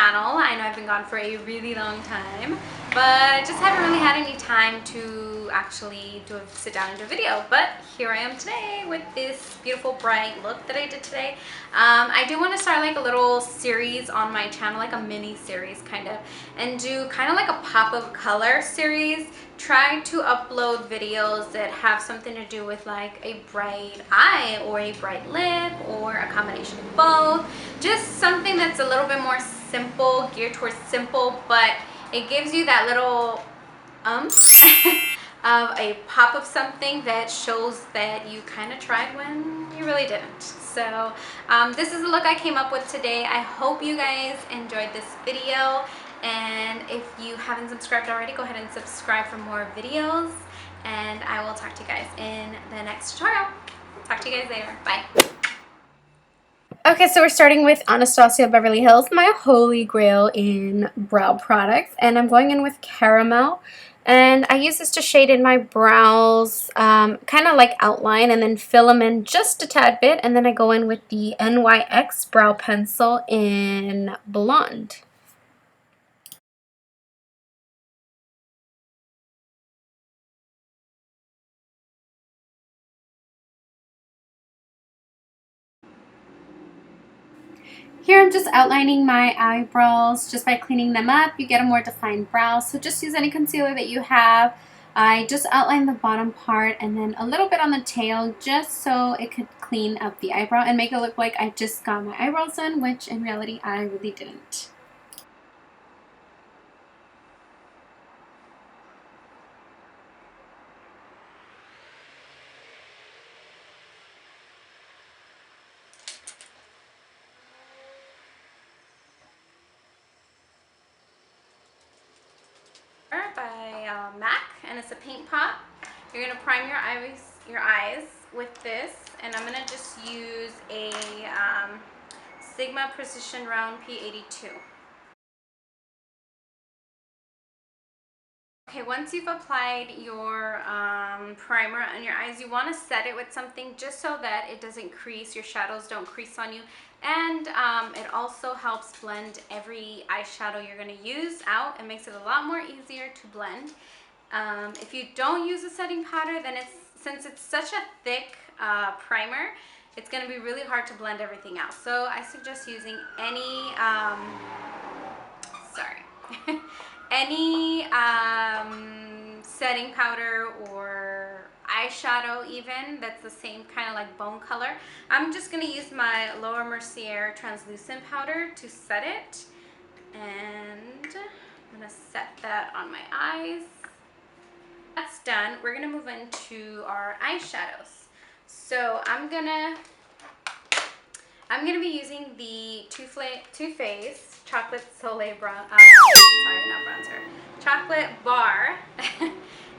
channel. I know I've been gone for a really long time, but just haven't really had any time to actually sit down and do a video. But here I am today with this beautiful bright look that I did today. I do want to start like a little series on my channel, like a mini series kind of, and do kind of like a pop of color series. Try to upload videos that have something to do with like a bright eye or a bright lip or a combination of both. Just something that's a little bit more simple, geared towards simple, but it gives you that little of a pop of something that shows that you kind of tried when you really didn't. So this is the look I came up with today. I hope you guys enjoyed this video, and if you haven't subscribed already, go ahead and subscribe for more videos, and I will talk to you guys in the next tutorial. Talk to you guys later. Bye. Okay, so we're starting with Anastascia Beverly Hills, my holy grail in brow products, and I'm going in with Caramel, and I use this to shade in my brows, kind of like outline, and then fill them in just a tad bit, and then I go in with the NYX Brow Pencil in Blonde. Here I'm just outlining my eyebrows just by cleaning them up. You get a more defined brow, so just use any concealer that you have. I just outlined the bottom part and then a little bit on the tail just so it could clean up the eyebrow and make it look like I just got my eyebrows done, which in reality I really didn't. By MAC, and it's a paint pot. You're gonna prime your eyes with this, and I'm gonna just use a Sigma Precision Round P82. Okay, once you've applied your primer on your eyes, you want to set it with something just so that it doesn't crease, your shadows don't crease on you, and it also helps blend every eyeshadow you're going to use out. It makes it a lot more easier to blend. If you don't use a setting powder, then since it's such a thick primer, it's going to be really hard to blend everything out. So I suggest using any any setting powder or eyeshadow even that's the same kind of like bone color. I'm just going to use my Lower Mercier translucent powder to set it, and I'm going to set that on my eyes. That's done. We're going to move into our eyeshadows. So I'm gonna be using the Too Faced Chocolate Soleil chocolate bar.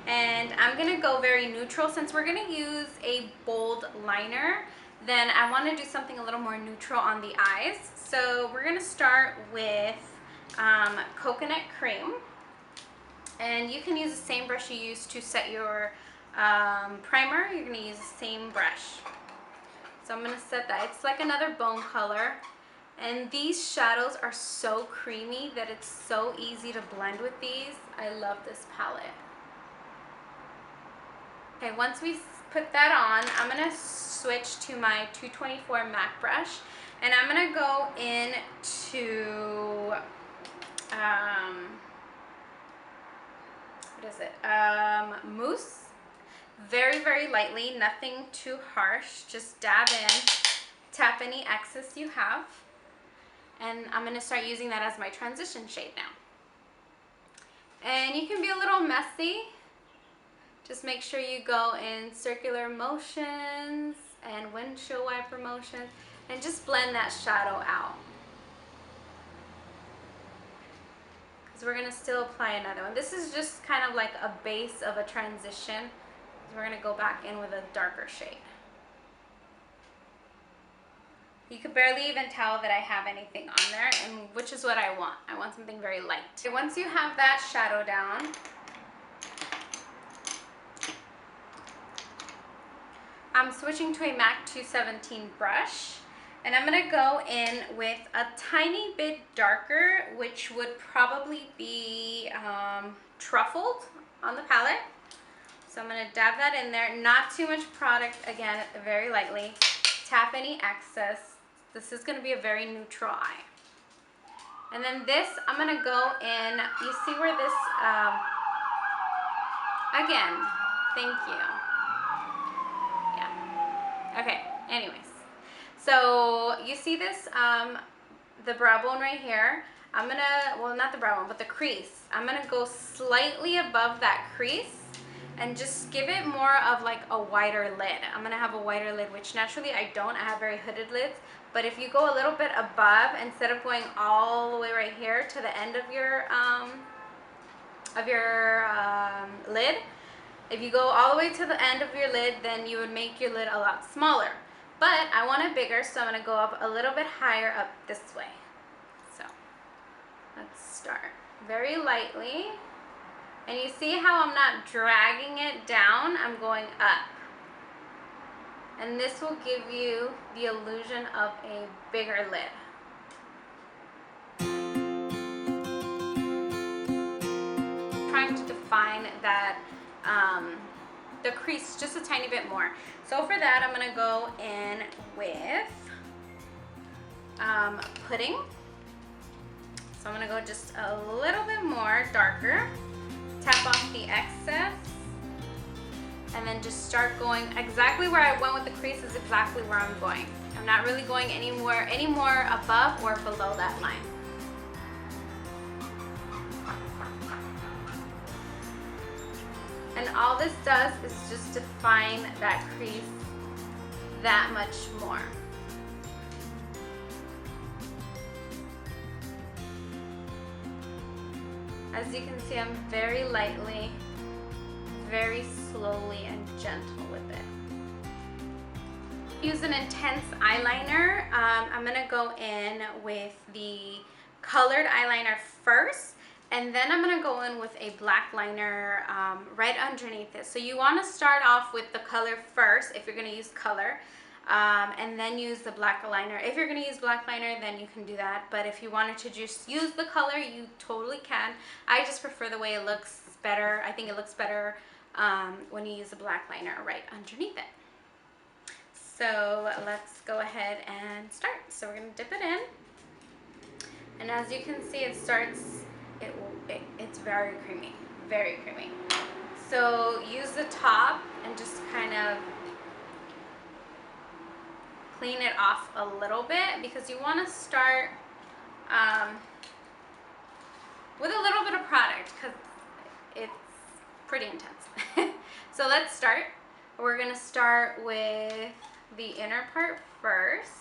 And I'm gonna go very neutral. Since we're gonna use a bold liner, then I want to do something a little more neutral on the eyes. So we're gonna start with coconut cream, and you can use the same brush you used to set your primer. You're gonna use the same brush. So I'm gonna set that. It's like another bone color. And these shadows are so creamy that it's so easy to blend with these. I love this palette. Okay, once we put that on, I'm gonna switch to my 224 MAC brush, and I'm gonna go into what is it? Mousse. Very, very lightly, nothing too harsh. Just dab in, tap any excess you have, and I'm going to start using that as my transition shade now. And you can be a little messy. Just make sure you go in circular motions and windshield wiper motions, and just blend that shadow out. Because we're going to still apply another one. This is just kind of like a base of a transition. We're going to go back in with a darker shade. You could barely even tell that I have anything on there, and which is what I want. I want something very light. Once you have that shadow down, I'm switching to a MAC 217 brush, And I'm gonna go in with a tiny bit darker, which would probably be truffled on the palette. So I'm gonna dab that in there. Not too much product, again, very lightly. Tap any excess. This is gonna be a very neutral eye. And then this, I'm gonna go in, you see where this, again, thank you. Yeah, okay, anyways. So you see this, the brow bone right here. I'm gonna, well, not the brow bone, but the crease. I'm gonna go slightly above that crease and just give it more of like a wider lid. I'm gonna have a wider lid, which naturally I don't. I have very hooded lids. But if you go a little bit above, instead of going all the way right here to the end of your lid, if you go all the way to the end of your lid, then you would make your lid a lot smaller. But I want it bigger, so I'm gonna go up a little bit higher up this way. So let's start very lightly. And you see how I'm not dragging it down, I'm going up. And this will give you the illusion of a bigger lid. Trying to define that the crease just a tiny bit more. So for that, I'm gonna go in with pudding. So I'm gonna go just a little bit more darker. Tap off the excess. And then just start going exactly where I went with the crease is exactly where I'm going. I'm not really going any more above or below that line. And all this does is just define that crease that much more. As you can see, I'm very lightly, very slowly and gentle with it. Use an intense eyeliner. I'm gonna go in with the colored eyeliner first, and then I'm gonna go in with a black liner right underneath it. So you wanna start off with the color first if you're gonna use color, and then use the black liner. If you're gonna use black liner, then you can do that. But if you wanted to just use the color, you totally can. I just prefer the way it looks better. I think it looks better when you use the black liner right underneath it. So let's go ahead and start. So we're gonna dip it in. And as you can see, it's very creamy, very creamy. So use the top and just kind of clean it off a little bit because you want to start with a little bit of product because it's pretty intense. So let's start. We're going to start with the inner part first.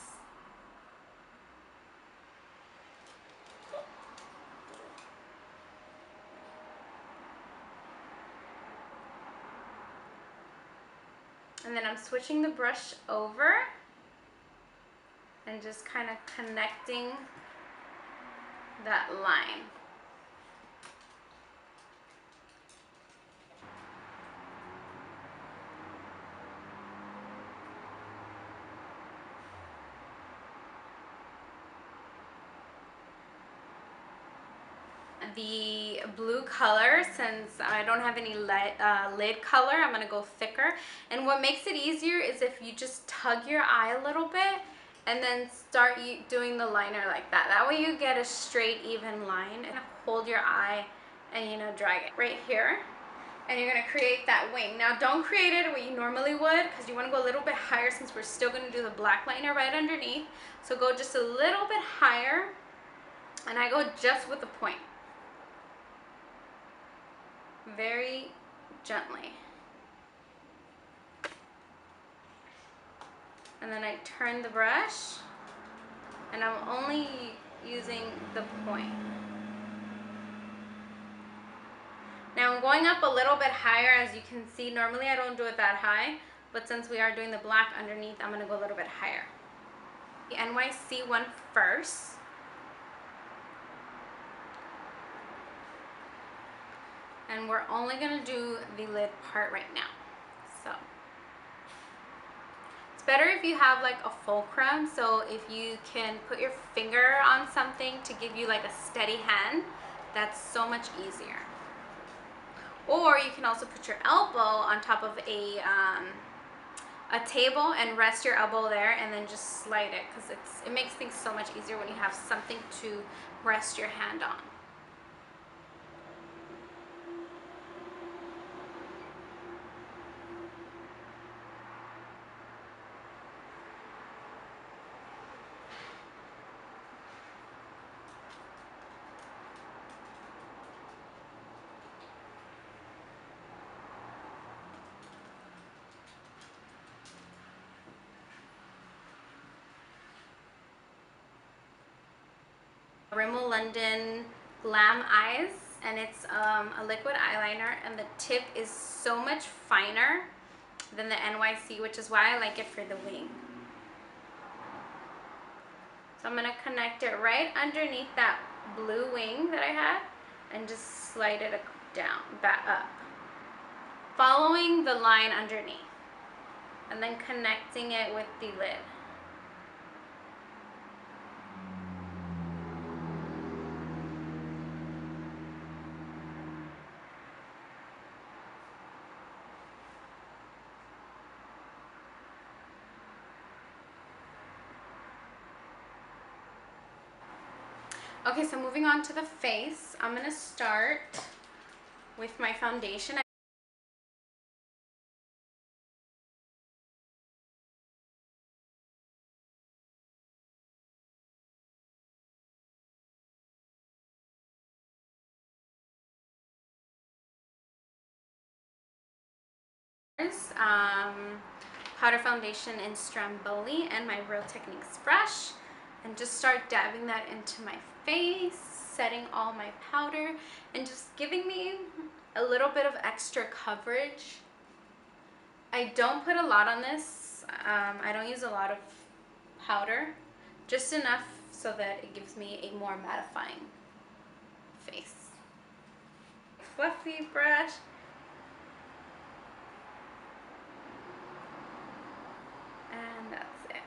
And then I'm switching the brush over and just kind of connecting that line. The blue color, since I don't have any lid color, I'm gonna go thicker. And what makes it easier is if you just tug your eye a little bit and then start doing the liner like that. That way you get a straight, even line, and hold your eye and, you know, drag it right here. And you're gonna create that wing. Now don't create it where you normally would because you wanna go a little bit higher since we're still gonna do the black liner right underneath. So go just a little bit higher, and I go just with the point. Very gently. And then I turn the brush and I'm only using the point. Now I'm going up a little bit higher. As you can see, normally I don't do it that high, but since we are doing the black underneath, I'm gonna go a little bit higher. The NYC one first. And we're only gonna do the lid part right now. So it's better if you have like a fulcrum, so if you can put your finger on something to give you like a steady hand, that's so much easier. Or you can also put your elbow on top of a table and rest your elbow there and then just slide it, because it makes things so much easier when you have something to rest your hand on. Rimmel London Glam Eyes, and it's a liquid eyeliner, and the tip is so much finer than the NYC, which is why I like it for the wing. So I'm going to connect it right underneath that blue wing that I had and just slide it down, back up, following the line underneath, and then connecting it with the lid. Okay, so moving on to the face, I'm going to start with my foundation. Powder foundation in Stromboli and my Real Techniques brush, and just start dabbing that into my face, setting all my powder and just giving me a little bit of extra coverage. I don't put a lot on this. I don't use a lot of powder, just enough so that it gives me a more mattifying face. Fluffy brush. And that's it.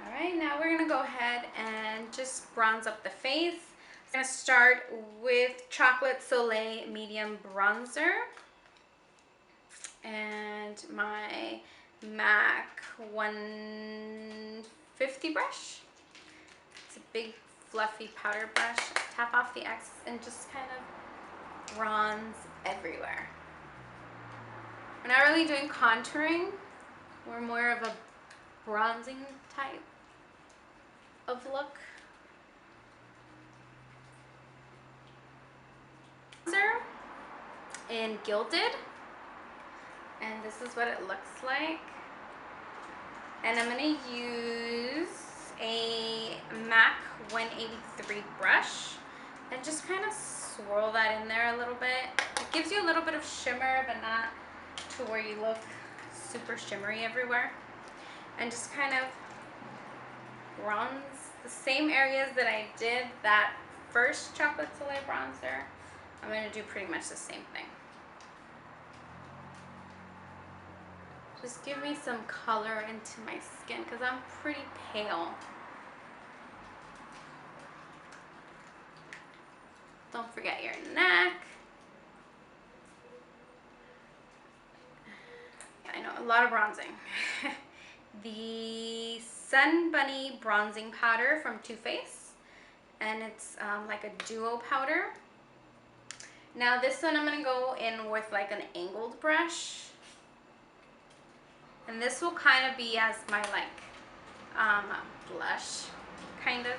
Alright, now we're going to go ahead and just bronze up the face. I'm going to start with Chocolate Soleil Medium Bronzer and my MAC 150 brush. It's a big fluffy powder brush. Tap off the excess and just kind of bronze everywhere. We're not really doing contouring. We're more of a bronzing type of look. In Gilded, and this is what it looks like. And I'm going to use a MAC 183 brush and just kind of swirl that in there a little bit. It gives you a little bit of shimmer, but not to where you look super shimmery everywhere. And just kind of bronze the same areas that I did that first Chocolate Soleil bronzer. I'm going to do pretty much the same thing. Just give me some color into my skin because I'm pretty pale. Don't forget your neck. I know, a lot of bronzing. The Sun Bunny bronzing powder from Too Faced, and it's like a duo powder. Now this one I'm going to go in with like an angled brush. And this will kind of be as my like blush, kind of.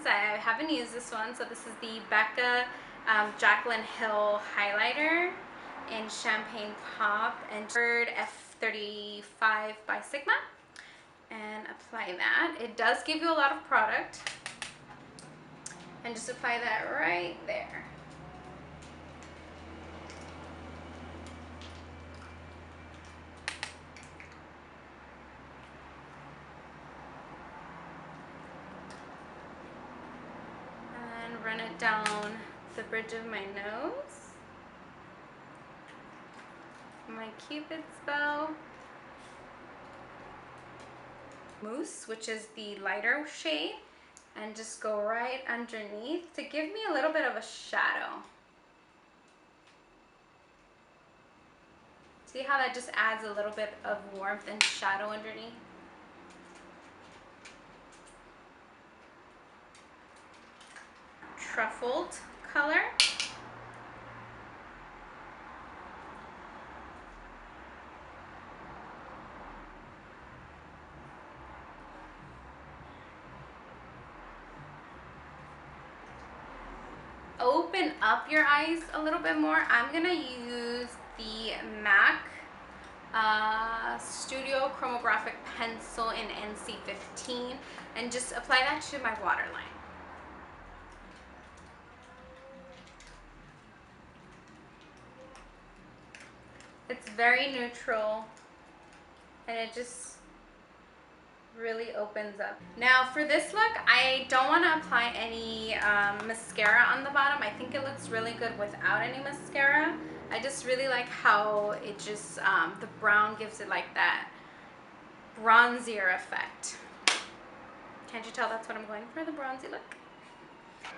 I haven't used this one, so this is the Becca Jaclyn Hill highlighter in Champagne Pop and F35 by Sigma, and apply that. It does give you a lot of product, and just apply that right there. down the bridge of my nose, my cupid's bow, mousse, which is the lighter shade, and just go right underneath to give me a little bit of a shadow. See how that just adds a little bit of warmth and shadow underneath? Truffled color. Open up your eyes a little bit more. I'm gonna use the MAC Studio Chromographic Pencil in NC15 and just apply that to my waterline. It's very neutral and it just really opens up. Now for this look, I don't want to apply any mascara on the bottom. I think it looks really good without any mascara. I just really like how it just, the brown gives it like that bronzier effect. Can't you tell that's what I'm going for, the bronzy look?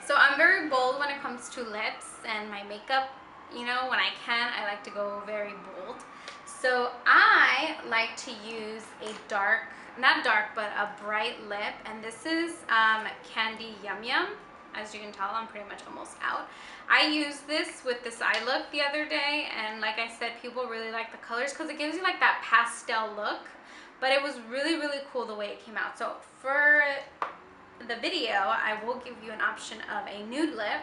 So I'm very bold when it comes to lips and my makeup. You know, when I can, I like to go very bold. So I like to use a dark, not dark, but a bright lip. And this is Candy Yum Yum. As you can tell, I'm pretty much almost out. I used this with this eye look the other day. And like I said, people really like the colors because it gives you like that pastel look. But it was really, really cool the way it came out. So for the video, I will give you an option of a nude lip.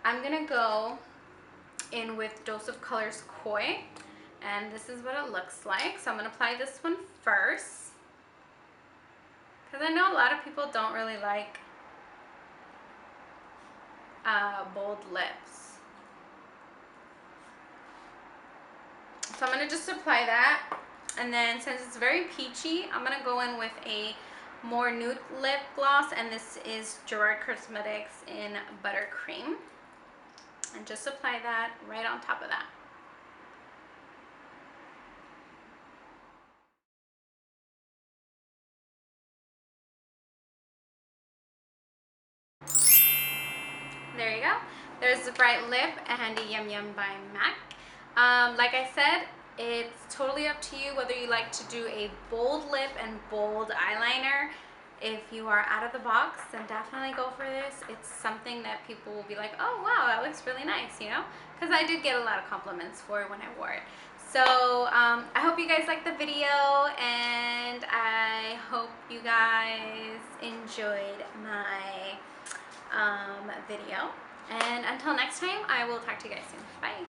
I'm gonna go in with Dose of Colors Koi, and this is what it looks like. So I'm gonna apply this one first because I know a lot of people don't really like bold lips. So I'm gonna just apply that, and then since it's very peachy, I'm gonna go in with a more nude lip gloss, and this is Gerard Cosmetics in Buttercream, and just apply that right on top of that. There you go. There's the bright lip and a Yum Yum by MAC. Like I said, it's totally up to you whether you like to do a bold lip and bold eyeliner. If you are out of the box, then definitely go for this. It's something that people will be like, oh wow, that looks really nice, you know? Because I did get a lot of compliments for it when I wore it. So I hope you guys liked the video, and I hope you guys enjoyed my video. And until next time, I will talk to you guys soon. Bye.